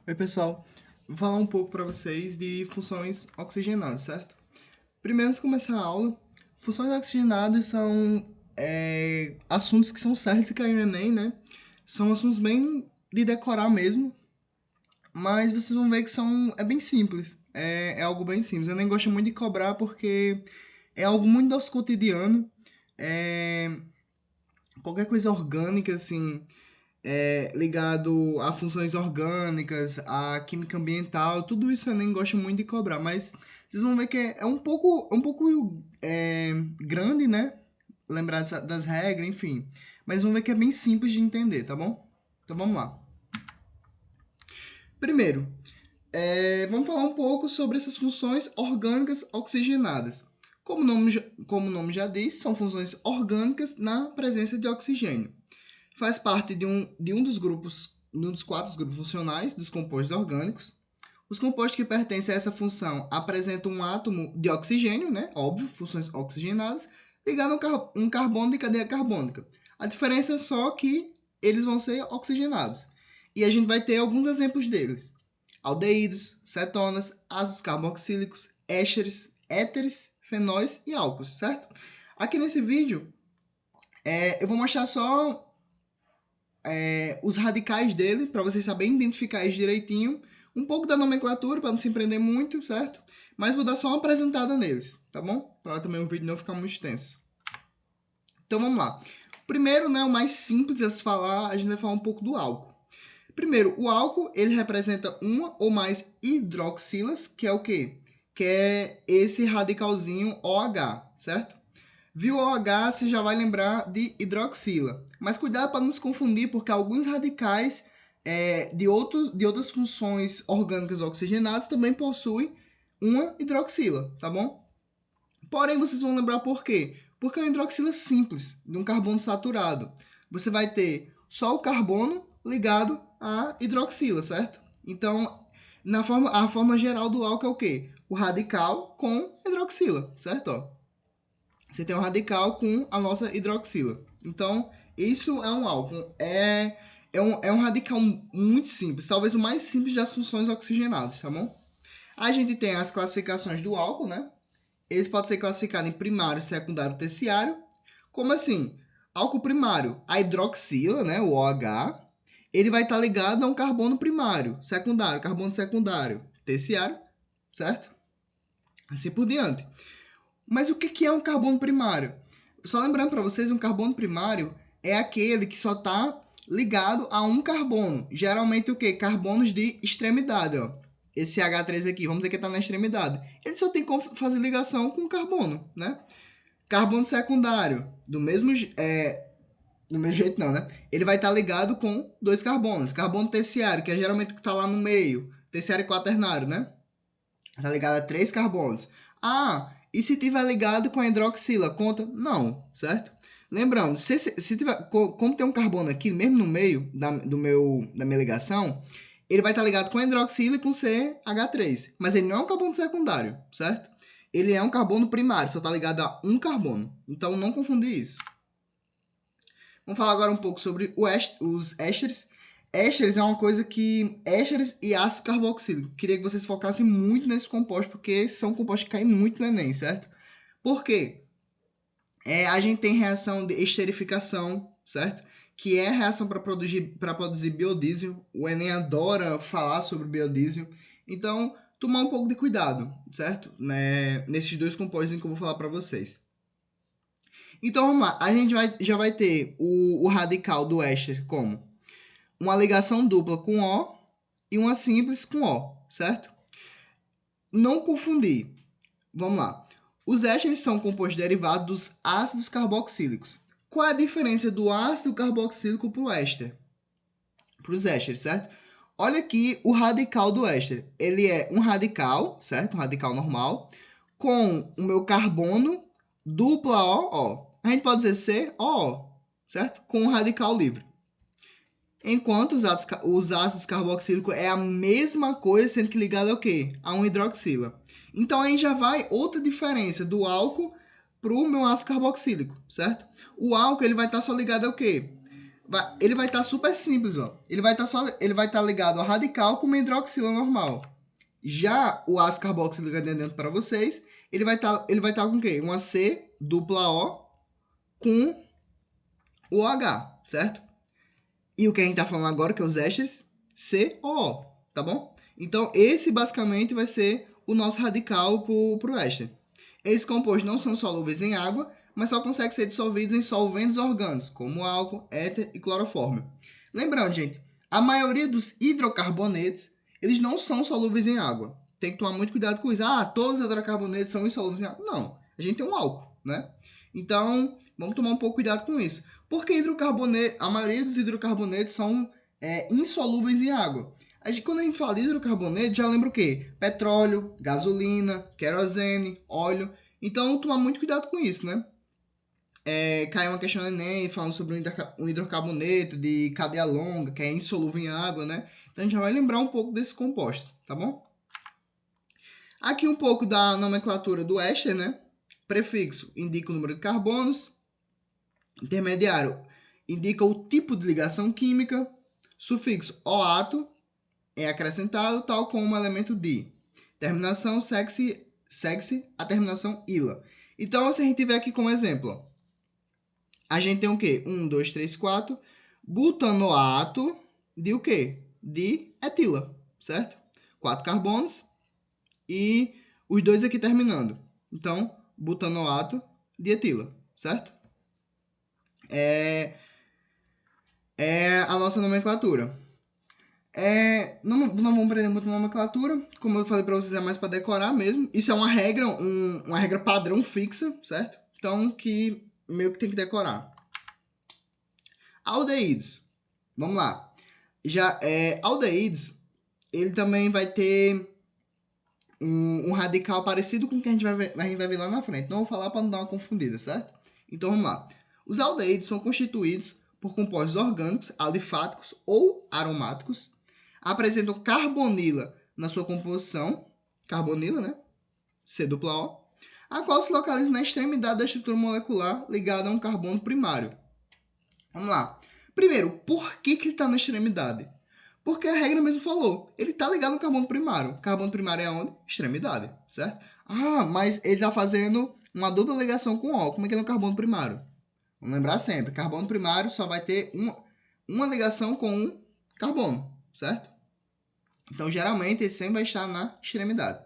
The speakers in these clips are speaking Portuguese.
Oi, pessoal. Vou falar um pouco para vocês de funções oxigenadas, certo? Primeiro, antes de começar a aula, funções oxigenadas são assuntos que são certos de cair no Enem, né? São assuntos bem de decorar mesmo, mas vocês vão ver que é bem simples. É algo bem simples. Eu nem gosto muito de cobrar porque é algo muito do nosso cotidiano. É, qualquer coisa orgânica, assim, ligado a funções orgânicas, a química ambiental, tudo isso eu nem gosto muito de cobrar, mas vocês vão ver que é um pouco grande, né? Lembrar das regras, enfim. Mas vão ver que é bem simples de entender, tá bom? Então vamos lá. Primeiro, vamos falar um pouco sobre essas funções orgânicas oxigenadas. Como o nome já diz, são funções orgânicas na presença de oxigênio. Faz parte de um dos grupos, um dos quatro grupos funcionais dos compostos orgânicos. Os compostos que pertencem a essa função apresentam um átomo de oxigênio, né? Óbvio, funções oxigenadas, ligado a um carbono de cadeia carbônica. A diferença é só que eles vão ser oxigenados. E a gente vai ter alguns exemplos deles: aldeídos, cetonas, ácidos carboxílicos, ésteres, éteres, fenóis e álcools, certo? Aqui nesse vídeo, eu vou mostrar só os radicais dele, para vocês saberem identificar eles direitinho. Um pouco da nomenclatura, para não se empreender muito, certo? Mas vou dar só uma apresentada neles, tá bom? Para também o vídeo não ficar muito extenso. Então vamos lá. Primeiro, né, o mais simples a se falar, a gente vai falar um pouco do álcool. Primeiro, o álcool, ele representa uma ou mais hidroxilas, que é o quê? Que é esse radicalzinho OH, certo? Viu OH, você já vai lembrar de hidroxila. Mas cuidado para não se confundir, porque alguns radicais de outras funções orgânicas oxigenadas também possuem uma hidroxila, tá bom? Porém, vocês vão lembrar por quê? Porque é uma hidroxila simples, de um carbono saturado. Você vai ter só o carbono ligado à hidroxila, certo? Então, a forma geral do álcool é o quê? O radical com hidroxila, certo? Ó, você tem um radical com a nossa hidroxila. Então, isso é um álcool. É um radical muito simples, talvez o mais simples das funções oxigenadas, tá bom? A gente tem as classificações do álcool, né? Eles podem ser classificados em primário, secundário, terciário. Como assim? Álcool primário, a hidroxila, né, o OH, ele vai estar ligado a um carbono primário, secundário, carbono secundário, terciário, certo? Assim por diante. Mas o que é um carbono primário? Só lembrando para vocês, um carbono primário é aquele que só está ligado a um carbono. Geralmente o que? Carbonos de extremidade. Ó. Esse H3 aqui, vamos dizer que está na extremidade. Ele só tem como fazer ligação com o carbono, né? Carbono secundário, do mesmo jeito não, né? Ele vai estar ligado com dois carbonos. Carbono terciário, que é geralmente o que está lá no meio. Terciário e quaternário, né? Está ligado a três carbonos. Ah, e se tiver ligado com a hidroxila, conta? Não, certo? Lembrando, se tiver, como tem um carbono aqui, mesmo no meio da minha ligação, ele vai estar ligado com a hidroxila e com CH3. Mas ele não é um carbono secundário, certo? Ele é um carbono primário, só está ligado a um carbono. Então, não confundir isso. Vamos falar agora um pouco sobre os ésteres. Ésteres é uma coisa que... Ésteres e ácido carboxílico. Queria que vocês focassem muito nesse composto, porque são compostos que caem muito no Enem, certo? Por quê? A gente tem reação de esterificação, certo? Que é a reação para produzir biodiesel. O Enem adora falar sobre biodiesel. Então, tomar um pouco de cuidado, certo? Nesses dois compostos que eu vou falar para vocês. Então, vamos lá. A gente já vai ter o radical do éster como uma ligação dupla com O e uma simples com O, certo? Não confundir. Vamos lá. Os ésteres são compostos derivados dos ácidos carboxílicos. Qual é a diferença do ácido carboxílico para o éster? Para os ésteres, certo? Olha aqui o radical do éster. Ele é um radical, certo? Um radical normal, com o meu carbono dupla O. A gente pode dizer COO, certo? Com um radical livre. Enquanto os ácidos carboxílicos é a mesma coisa, sendo que ligado ao quê? A uma hidroxila. Então aí já vai outra diferença do álcool para o meu ácido carboxílico, certo? O álcool ele vai estar só ligado ao quê? Ele vai estar super simples, ó. Ele vai estar ligado ao radical com uma hidroxila normal. Já o ácido carboxílico que eu dentro para vocês, ele vai estar com o quê? Uma C dupla O com o OH, certo? E o que a gente está falando agora, que é os ésteres, COO, tá bom? Então, esse basicamente vai ser o nosso radical para o éster. Esses compostos não são solúveis em água, mas só conseguem ser dissolvidos em solventes orgânicos, como álcool, éter e clorofórmio. Lembrando, gente, a maioria dos hidrocarbonetos, eles não são solúveis em água. Tem que tomar muito cuidado com isso. Ah, todos os hidrocarbonetos são insolúveis em água. Não, a gente tem um álcool, né? Então, vamos tomar um pouco cuidado com isso. Porque a maioria dos hidrocarbonetos são insolúveis em água. Quando a gente fala de hidrocarboneto, já lembra o quê? Petróleo, gasolina, querosene, óleo. Então, tomar muito cuidado com isso, né? Caiu uma questão no Enem falando sobre um hidrocarboneto de cadeia longa, que é insolúvel em água, né? Então, a gente já vai lembrar um pouco desses compostos, tá bom? Aqui um pouco da nomenclatura do éster, né? Prefixo indica o número de carbonos. Intermediário indica o tipo de ligação química. Sufixo oato é acrescentado, tal como o elemento di. Terminação segue-se a terminação ila. Então, se a gente tiver aqui como exemplo, a gente tem o quê? 1, 2, 3, 4. Butanoato de o quê? De etila, certo? 4 carbonos e os dois aqui terminando. Então, butanoato de etila, certo? É a nossa nomenclatura. Não vamos aprender muito nomenclatura, como eu falei para vocês, é mais para decorar mesmo. Isso é uma regra, uma regra padrão fixa, certo? Então, que meio que tem que decorar. Aldeídos. Vamos lá. Aldeídos, ele também vai ter um radical parecido com o que a gente vai ver lá na frente. Não vou falar para não dar uma confundida, certo? Então, vamos lá. Os aldeídos são constituídos por compostos orgânicos, alifáticos ou aromáticos. Apresentam carbonila na sua composição, carbonila, né? C-O, a qual se localiza na extremidade da estrutura molecular ligada a um carbono primário. Vamos lá. Primeiro, por que ele está na extremidade? Porque a regra mesmo falou, ele está ligado no carbono primário. O carbono primário é onde? Extremidade, certo? Ah, mas ele está fazendo uma dupla ligação com O. Como é que é no carbono primário? Vamos lembrar sempre, carbono primário só vai ter uma ligação com um carbono, certo? Então, geralmente, ele sempre vai estar na extremidade.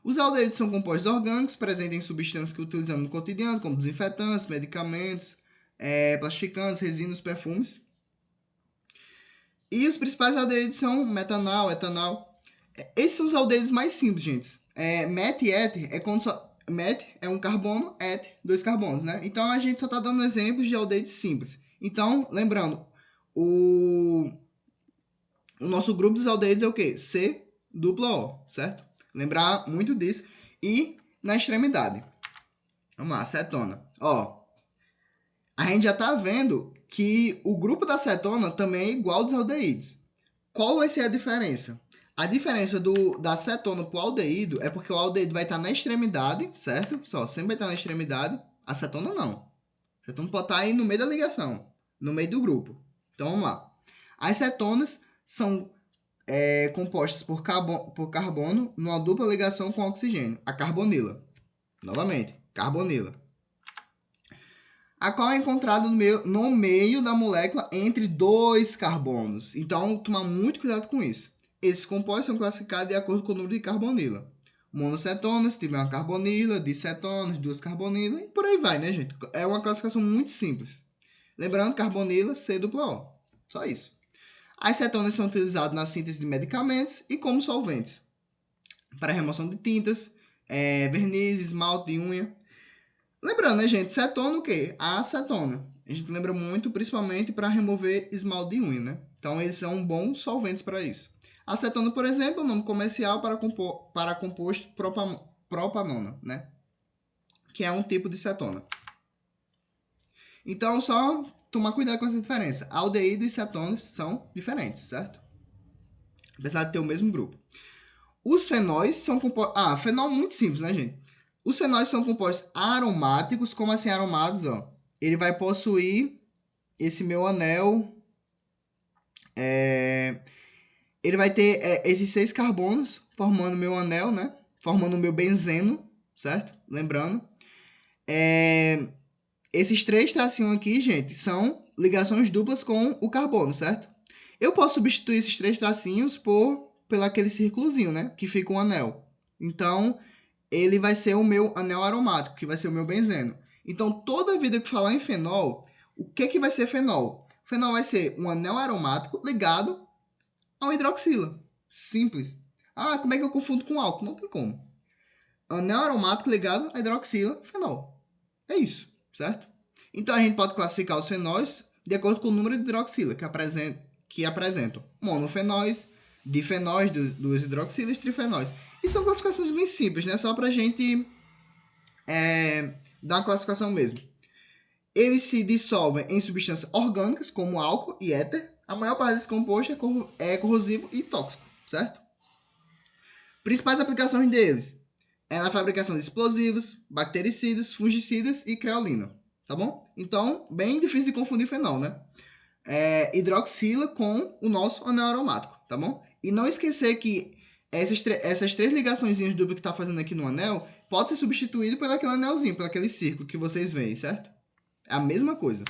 Os aldeídos são compostos orgânicos presentes em substâncias que utilizamos no cotidiano, como desinfetantes, medicamentos, plastificantes, resinas, perfumes. E os principais aldeídos são metanal, etanal. Esses são os aldeídos mais simples, gente. Met e éter é quando só... Met é um carbono, éter, 2 carbonos, né? Então, a gente só está dando exemplos de aldeídos simples. Então, lembrando, o nosso grupo dos aldeídos é o quê? C-O, certo? Lembrar muito disso. E na extremidade. Vamos lá, cetona. Ó, a gente já está vendo que o grupo da cetona também é igual ao dos aldeídos. Qual vai ser a diferença? A diferença da cetona para o aldeído é porque o aldeído vai estar na extremidade, certo? Sempre vai estar na extremidade. A cetona não. A cetona pode estar aí no meio da ligação, no meio do grupo. Então, vamos lá. As cetonas são compostas por carbono numa dupla ligação com oxigênio. A carbonila. Novamente, carbonila. A qual é encontrada no meio da molécula entre 2 carbonos. Então, tomar muito cuidado com isso. Esses compostos são classificados de acordo com o número de carbonila. Monocetonas, tiver uma carbonila, dicetonas, 2 carbonilas, e por aí vai, né, gente? É uma classificação muito simples. Lembrando, carbonila, C-O. Só isso. As cetonas são utilizadas na síntese de medicamentos e como solventes. Para remoção de tintas, verniz, esmalte de unha. Lembrando, né, gente? Cetona o quê? A acetona. A gente lembra muito, principalmente para remover esmalte de unha, né? Então, eles são bons solventes para isso. A acetona, por exemplo, é o nome comercial para composto propanona, né? Que é um tipo de cetona. Então, só tomar cuidado com essa diferença. Aldeído e cetonas são diferentes, certo? Apesar de ter o mesmo grupo. Os fenóis são compostos... fenol muito simples, né, gente? Os fenóis são compostos aromáticos. Como assim aromados, ó? Ele vai possuir esse meu anel, ele vai ter esses 6 carbonos formando meu anel, né? Formando o meu benzeno, certo? Lembrando. Esses 3 tracinhos aqui, gente, são ligações duplas com o carbono, certo? Eu posso substituir esses 3 tracinhos pelo aquele círculozinho, né? Que fica um anel. Então, ele vai ser o meu anel aromático, que vai ser o meu benzeno. Então, toda vida que falar em fenol, o que vai ser fenol? Fenol vai ser um anel aromático ligado ao hidroxila. Simples. Ah, como é que eu confundo com álcool? Não tem como. Anel aromático ligado a hidroxila, fenol. É isso, certo? Então, a gente pode classificar os fenóis de acordo com o número de hidroxila que apresentam monofenóis, difenóis dos hidroxilas, trifenóis. E são classificações bem simples, né? Só pra gente dar uma classificação mesmo. Eles se dissolvem em substâncias orgânicas, como álcool e éter. A maior parte desse composto é corrosivo e tóxico, certo? Principais aplicações deles é na fabricação de explosivos, bactericidas, fungicidas e creolina, tá bom? Então, bem difícil de confundir fenol, né? Hidroxila com o nosso anel aromático, tá bom? E não esquecer que essas 3 ligações duplas que tá fazendo aqui no anel pode ser substituído por aquele anelzinho, por aquele círculo que vocês veem, certo? É a mesma coisa.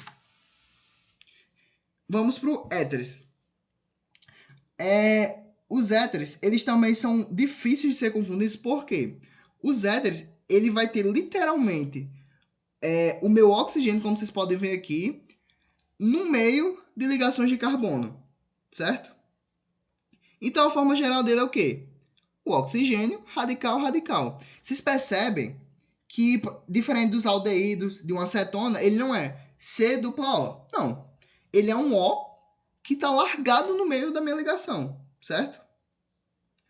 Vamos pro éteres. Os éteres, eles também são difíceis de ser confundidos, porque os éteres, ele vai ter literalmente o meu oxigênio, como vocês podem ver aqui, no meio de ligações de carbono, certo? Então, a forma geral dele é o quê? O oxigênio, radical, radical. Vocês percebem que, diferente dos aldeídos, de uma acetona, ele não é C dupla O. Não. Ele é um O que está largado no meio da minha ligação, certo?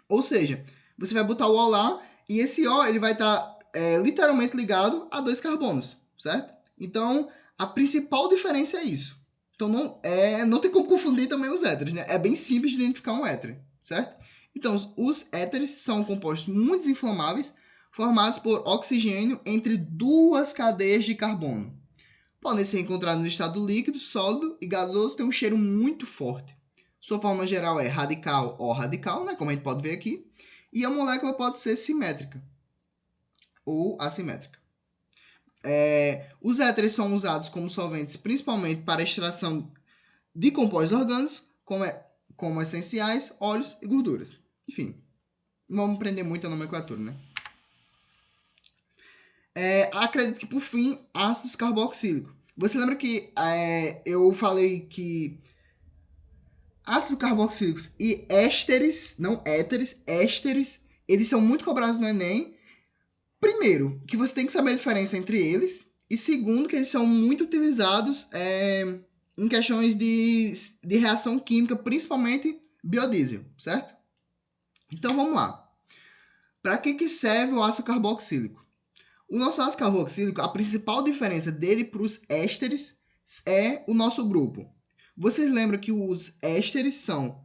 Ou seja, você vai botar o O lá e esse O ele vai estar literalmente ligado a 2 carbonos, certo? Então, a principal diferença é isso. Então, não tem como confundir também os éteres, né? É bem simples de identificar um éter, certo? Então, os éteres são compostos muito desinflamáveis formados por oxigênio entre 2 cadeias de carbono. Podem ser encontrados no estado líquido, sólido e gasoso, tem um cheiro muito forte. Sua forma geral é radical ou radical, né, como a gente pode ver aqui, e a molécula pode ser simétrica ou assimétrica. Os éteres são usados como solventes principalmente para a extração de compostos orgânicos, como essenciais, óleos e gorduras. Enfim, não vamos aprender muito a nomenclatura, né? Acredito que, por fim, ácidos carboxílicos. Você lembra que eu falei que ácidos carboxílicos e ésteres, não éteres, ésteres, eles são muito cobrados no Enem. Primeiro, que você tem que saber a diferença entre eles. E segundo, que eles são muito utilizados em questões de reação química, principalmente biodiesel, certo? Então vamos lá. Para que serve o ácido carboxílico? O nosso ácido carboxílico, a principal diferença dele para os ésteres é o nosso grupo. Vocês lembram que os ésteres são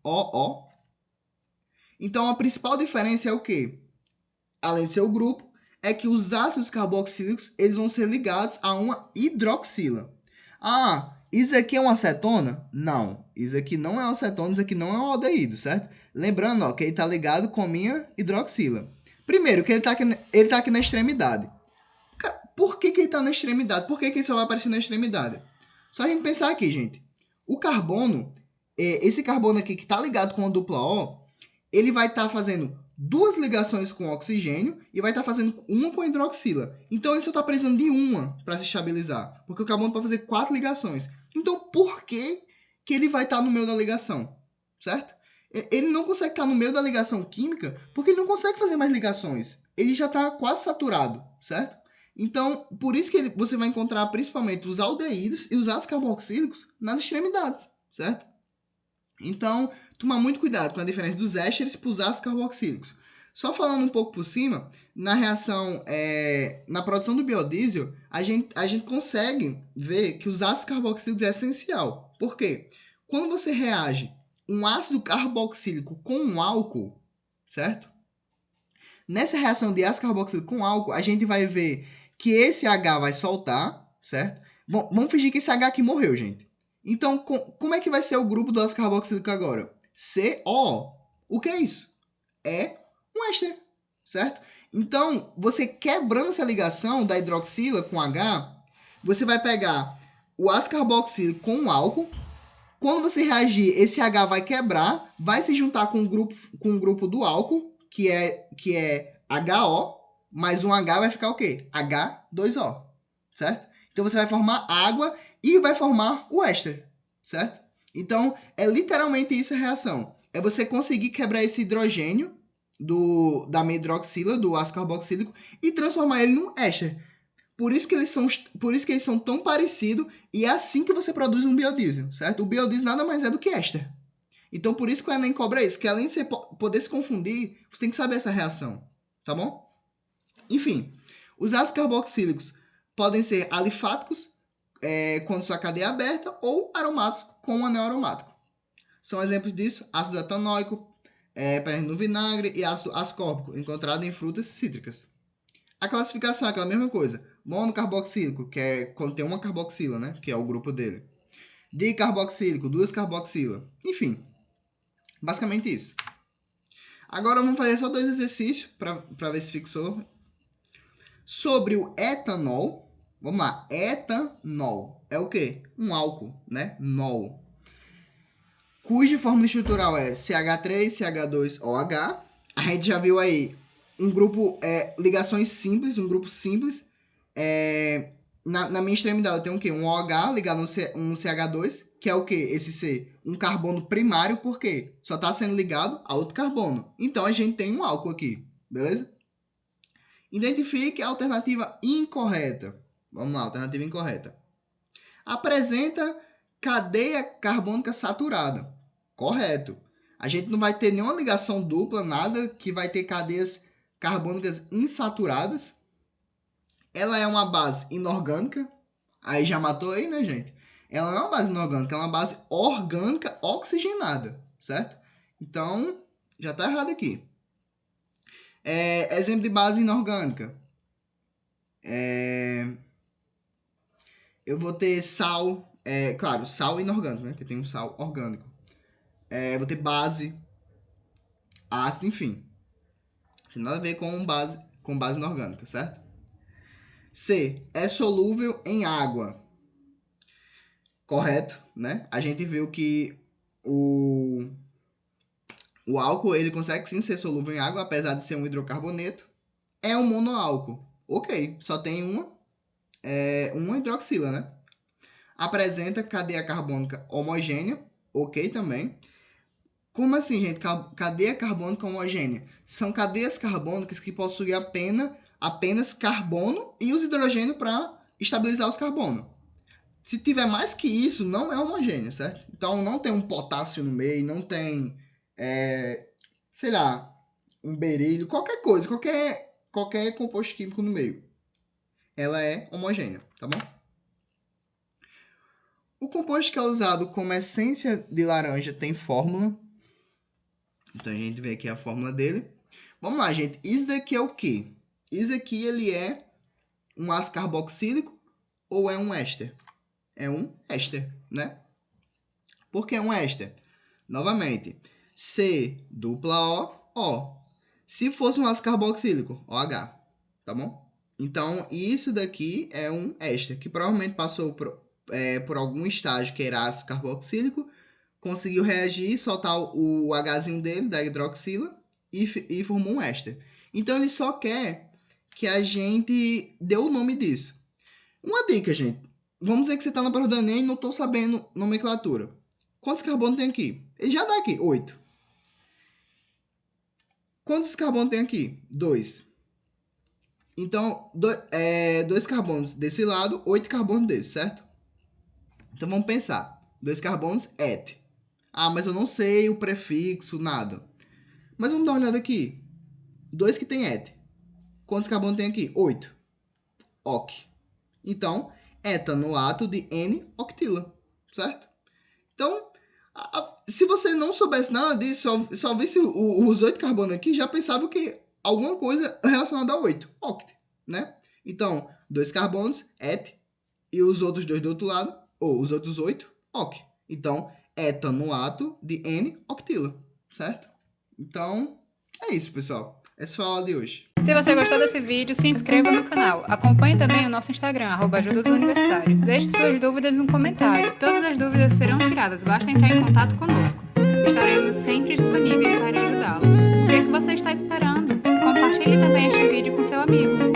COO? Então a principal diferença é o quê? Além de ser o grupo, é que os ácidos carboxílicos eles vão ser ligados a uma hidroxila. Ah, isso aqui é uma acetona? Não, isso aqui não é uma acetona, isso aqui não é um aldeído, certo? Lembrando, ó, que ele está ligado com a minha hidroxila. Primeiro, que ele tá aqui na extremidade. Cara, por que ele está na extremidade? Por que ele só vai aparecer na extremidade? Só a gente pensar aqui, gente. O carbono, esse carbono aqui que está ligado com a dupla O, ele vai estar fazendo 2 ligações com oxigênio e vai estar fazendo uma com hidroxila. Então ele só está precisando de uma para se estabilizar, porque o carbono pode fazer 4 ligações. Então por que ele vai estar no meio da ligação, certo? Ele não consegue estar no meio da ligação química porque ele não consegue fazer mais ligações. Ele já está quase saturado, certo? Então, por isso que você vai encontrar principalmente os aldeídos e os ácidos carboxílicos nas extremidades, certo? Então, tomar muito cuidado com a diferença dos ésteres para os ácidos carboxílicos. Só falando um pouco por cima, na reação, na produção do biodiesel, a gente consegue ver que os ácidos carboxílicos é essencial. Por quê? Quando você reage um ácido carboxílico com um álcool, certo? Nessa reação de ácido carboxílico com álcool, a gente vai ver que esse H vai soltar, certo? Vamos fingir que esse H aqui morreu, gente. Então, como é que vai ser o grupo do ácido carboxílico agora? CO. O que é isso? É um éster, certo? Então, você quebrando essa ligação da hidroxila com H, você vai pegar o ácido carboxílico com o álcool. Quando você reagir, esse H vai quebrar, vai se juntar com o grupo do álcool, que é HO, mais um H vai ficar o quê? H2O, certo? Então você vai formar água e vai formar o éster, certo? Então, é literalmente isso a reação. É você conseguir quebrar esse hidrogênio da hidroxila, do ácido carboxílico, e transformar ele num éster. Por isso que eles são tão parecidos, e é assim que você produz um biodiesel, certo? O biodiesel nada mais é do que éster. Então, por isso que o Enem cobra isso, que além de você poder se confundir, você tem que saber essa reação, tá bom? Enfim, os ácidos carboxílicos podem ser alifáticos, quando sua cadeia é aberta, ou aromáticos com um anel aromático. São exemplos disso, ácido etanóico, presente no vinagre, e ácido ascórbico, encontrado em frutas cítricas. A classificação é aquela mesma coisa. Monocarboxílico, que é quando tem uma carboxila, né? Que é o grupo dele. Dicarboxílico, duas carboxila. Enfim, basicamente isso. Agora vamos fazer só 2 exercícios para ver se fixou. Sobre o etanol. Vamos lá. Etanol é o quê? Um álcool, né? Nol. Cuja fórmula estrutural é CH3, CH2OH. A gente já viu aí um grupo, ligações simples, um grupo simples. Na minha extremidade eu tenho o quê? Um OH ligado a um CH2, que é o quê? Esse C? Um carbono primário, por quê? Só está sendo ligado a outro carbono. Então a gente tem um álcool aqui, beleza? Identifique a alternativa incorreta. Vamos lá, alternativa incorreta. Apresenta cadeia carbônica saturada. Correto. A gente não vai ter nenhuma ligação dupla, nada que vai ter cadeias carbônicas insaturadas. Ela é uma base inorgânica. Aí já matou aí, né, gente? Ela não é uma base inorgânica, ela é uma base orgânica oxigenada, certo? Então, já tá errado aqui. Exemplo de base inorgânica. Eu vou ter sal, claro, sal inorgânico, né? Que tem um sal orgânico. Vou ter base, ácido, enfim. Não tem nada a ver com base inorgânica, certo? C. É solúvel em água. Correto, né? A gente viu que o álcool ele consegue sim ser solúvel em água, apesar de ser um hidrocarboneto. É um monoálcool. Ok, só tem uma hidroxila, né? Apresenta cadeia carbônica homogênea. Ok também. Como assim, gente? Cadeia carbônica homogênea? São cadeias carbônicas que possuem apenas carbono e os hidrogênios para estabilizar os carbonos. Se tiver mais que isso, não é homogênea, certo? Então não tem um potássio no meio, não tem, sei lá, um berílio, qualquer coisa, qualquer composto químico no meio. Ela é homogênea, tá bom? O composto que é usado como essência de laranja tem fórmula. Então a gente vê aqui a fórmula dele. Vamos lá, gente. Isso daqui é o quê? Isso aqui ele é um ácido carboxílico ou é um éster? É um éster, né? Por que um éster? Novamente, C dupla O. Se fosse um ácido carboxílico, OH, tá bom? Então, isso daqui é um éster, que provavelmente passou por algum estágio que era ácido carboxílico, conseguiu reagir, soltar o Hzinho dele, da hidroxila, e formou um éster. Então, ele só quer que a gente dê o nome disso. Uma dica, gente. Vamos dizer que você está na prova do Enem e não estou sabendo nomenclatura. Quantos carbonos tem aqui? Ele já dá aqui, 8. Quantos carbonos tem aqui? 2. Então, 2 carbonos desse lado, 8 carbonos desse, certo? Então, vamos pensar. 2 carbonos, et. Ah, mas eu não sei o prefixo, nada. Mas vamos dar uma olhada aqui. 2 que tem et. Quantos carbonos tem aqui? 8. Ok. Então, etanoato de N-octila, certo? Então, se você não soubesse nada disso, só visse os 8 carbonos aqui, já pensava que alguma coisa relacionada a 8, oct, né? Então, 2 carbonos, et, e os outros 2 do outro lado, ou os outros 8, oc. Então, etanoato de N-octila, certo? Então, é isso, pessoal. Essa foi a aula de hoje. Se você gostou desse vídeo, se inscreva no canal. Acompanhe também o nosso Instagram, @ajudasuniversitários. Deixe suas dúvidas no comentário. Todas as dúvidas serão tiradas, basta entrar em contato conosco. Estaremos sempre disponíveis para ajudá-los. O que é que você está esperando? Compartilhe também este vídeo com seu amigo.